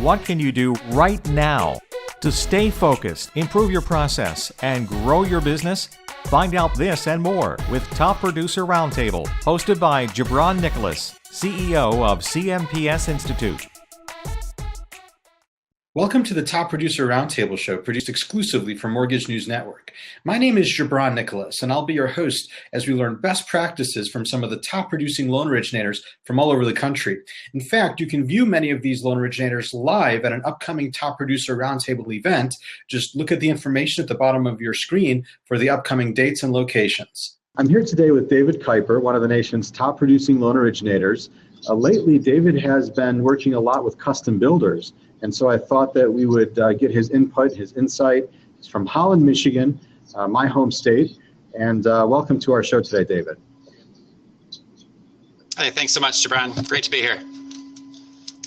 What can you do right now to stay focused, improve your process, and grow your business? Find out this and more with Top Producer Roundtable, hosted by Gibran Nicholas, CEO of CMPS Institute. Welcome to the Top Producer Roundtable show, produced exclusively for Mortgage News Network. My name is Gibran Nicholas, and I'll be your host as we learn best practices from some of the top producing loan originators from all over the country. In fact, you can view many of these loan originators live at an upcoming Top Producer Roundtable event. Just look at the information at the bottom of your screen for the upcoming dates and locations. I'm here today with David Kuiper, one of the nation's top producing loan originators. Lately, David has been working a lot with custom builders. And so I thought that we would get his input, his insight. He's from Holland, Michigan, my home state. And welcome to our show today, David. Hey, thanks so much, Gibran. Great to be here.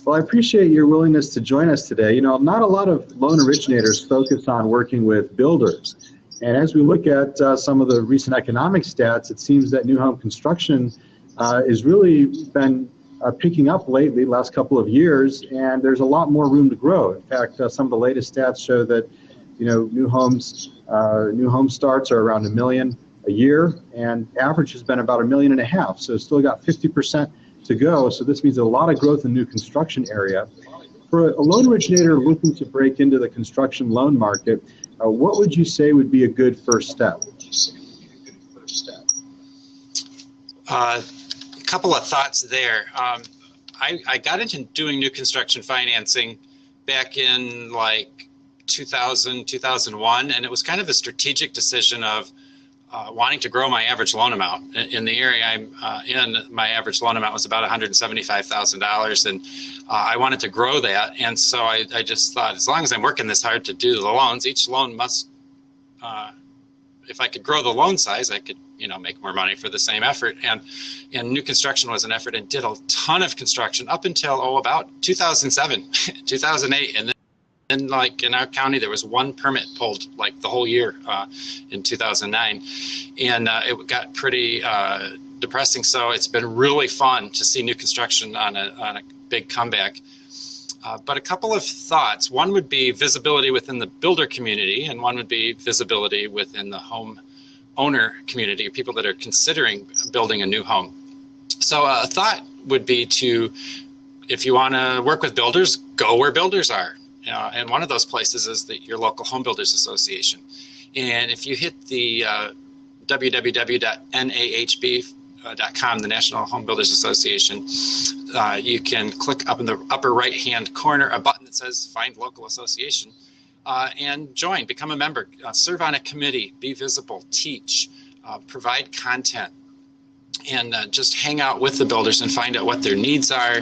Well, I appreciate your willingness to join us today. You know, not a lot of loan originators focus on working with builders. And as we look at some of the recent economic stats, it seems that new home construction has really been picking up lately, last couple of years, and there's a lot more room to grow. In fact, some of the latest stats show that, you know, new home starts are around 1 million a year, and average has been about 1.5 million. So still got 50% to go. So this means a lot of growth in new construction area. For a loan originator looking to break into the construction loan market, what would you say would be a good first step? Couple of thoughts there. I got into doing new construction financing back in like 2000, 2001, and it was kind of a strategic decision of wanting to grow my average loan amount. In the area I'm in, my average loan amount was about $175,000, and I wanted to grow that. And so I just thought, as long as I'm working this hard to do the loans, each loan must, if I could grow the loan size, I could, you know, make more money for the same effort. And new construction was an effort, and did a ton of construction up until about 2007, 2008. And then like in our county, there was one permit pulled like the whole year in 2009. And it got pretty depressing. So it's been really fun to see new construction on a big comeback. But a couple of thoughts. One would be visibility within the builder community, and one would be visibility within the home owner community, people that are considering building a new home. So a thought would be to, if you want to work with builders, go where builders are. And one of those places is your local home builders association. And if you hit the www.nahb.com, the National Home Builders Association, you can click up in the upper right hand corner a button that says find local association. And join, become a member, serve on a committee, be visible, teach, provide content, and just hang out with the builders and find out what their needs are,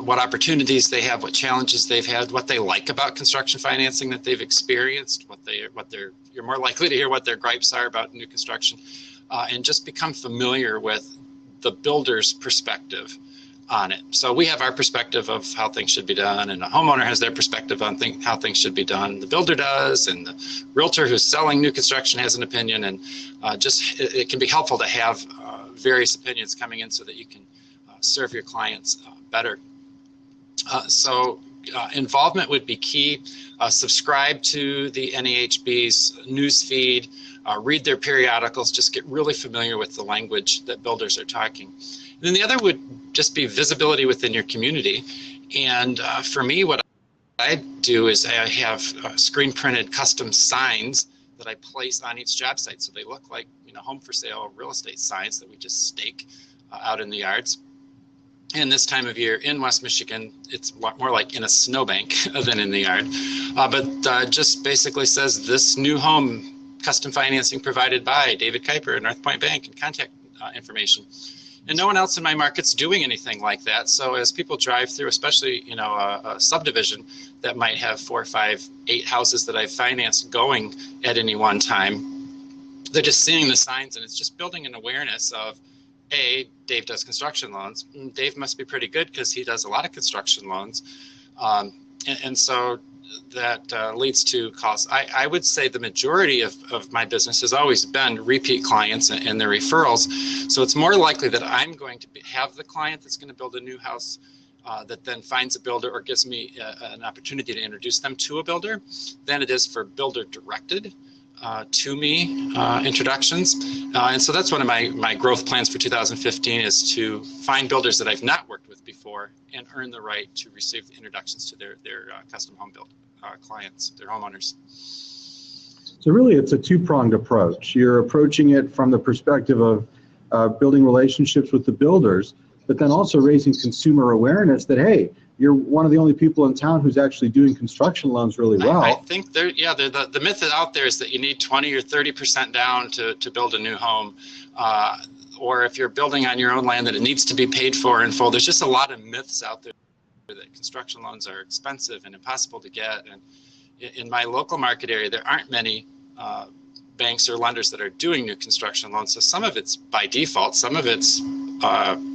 what opportunities they have, what challenges they've had, what they like about construction financing that they've experienced, you're more likely to hear what their gripes are about new construction, and just become familiar with the builder's perspective on it. So we have our perspective of how things should be done, and a homeowner has their perspective on how things should be done. The builder does, and the realtor who's selling new construction has an opinion, and it can be helpful to have various opinions coming in so that you can serve your clients better. So involvement would be key. Subscribe to the NAHB's news feed, read their periodicals, just get really familiar with the language that builders are talking. And then the other would just be visibility within your community. And for me, what I do is I have screen printed custom signs that I place on each job site. So they look like, you know, home for sale real estate signs that we just stake out in the yards. And this time of year in West Michigan, it's more like in a snowbank than in the yard. But just basically says this new home custom financing provided by David Kuiper at Northpointe Bank, and contact information. And no one else in my market's doing anything like that. So as people drive through, especially, you know, a subdivision that might have 4, 5, 8 houses that I've financed going at any one time, they're just seeing the signs, and it's just building an awareness of, Dave does construction loans. Dave must be pretty good because he does a lot of construction loans. And so that leads to calls. I would say the majority of my business has always been repeat clients and their referrals. So it's more likely that I'm going to have the client that's going to build a new house that then finds a builder or gives me an opportunity to introduce them to a builder than it is for builder-directed to me introductions. And so that's one of my growth plans for 2015 is to find builders that I've not worked with before and earn the right to receive introductions to their custom home build clients, their homeowners. So really, it's a two-pronged approach. You're approaching it from the perspective of building relationships with the builders, but then also raising consumer awareness that, hey, you're one of the only people in town who's actually doing construction loans really well. I think the myth out there is that you need 20 or 30% down to build a new home. Or if you're building on your own land, that it needs to be paid for in full. There's just a lot of myths out there that construction loans are expensive and impossible to get. And in my local market area, there aren't many banks or lenders that are doing new construction loans. So some of it's by default, some of it's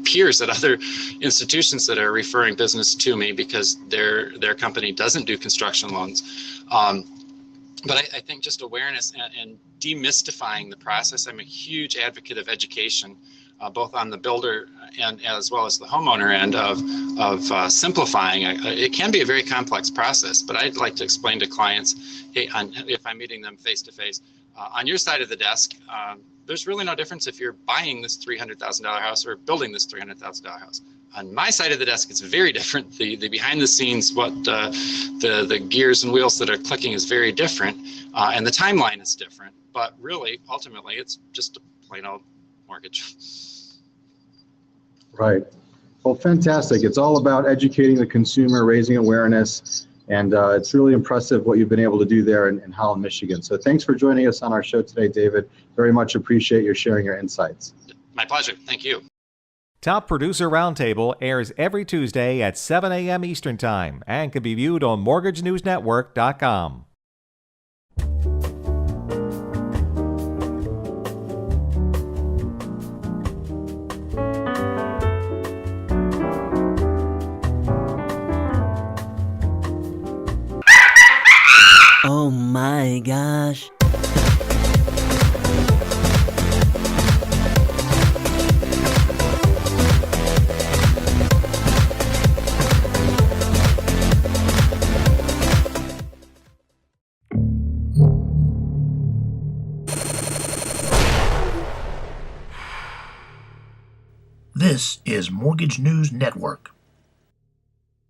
peers at other institutions that are referring business to me because their company doesn't do construction loans. But I think just awareness and demystifying the process. I'm a huge advocate of education, both on the builder and as well as the homeowner end of simplifying. It can be a very complex process, but I'd like to explain to clients, hey, if I'm meeting them face to face, on your side of the desk, there's really no difference if you're buying this $300,000 house or building this $300,000 house. On my side of the desk, it's very different. The behind the scenes, what the gears and wheels that are clicking is very different, and the timeline is different. But really, ultimately, it's just a plain old mortgage. Right. Well, fantastic. It's all about educating the consumer, raising awareness, and it's really impressive what you've been able to do there in Holland, Michigan. So thanks for joining us on our show today, David. Very much appreciate your sharing your insights. My pleasure. Thank you. Top Producer Roundtable airs every Tuesday at 7 a.m. Eastern Time and can be viewed on MortgageNewsNetwork.com. Oh my gosh. This is Mortgage News Network.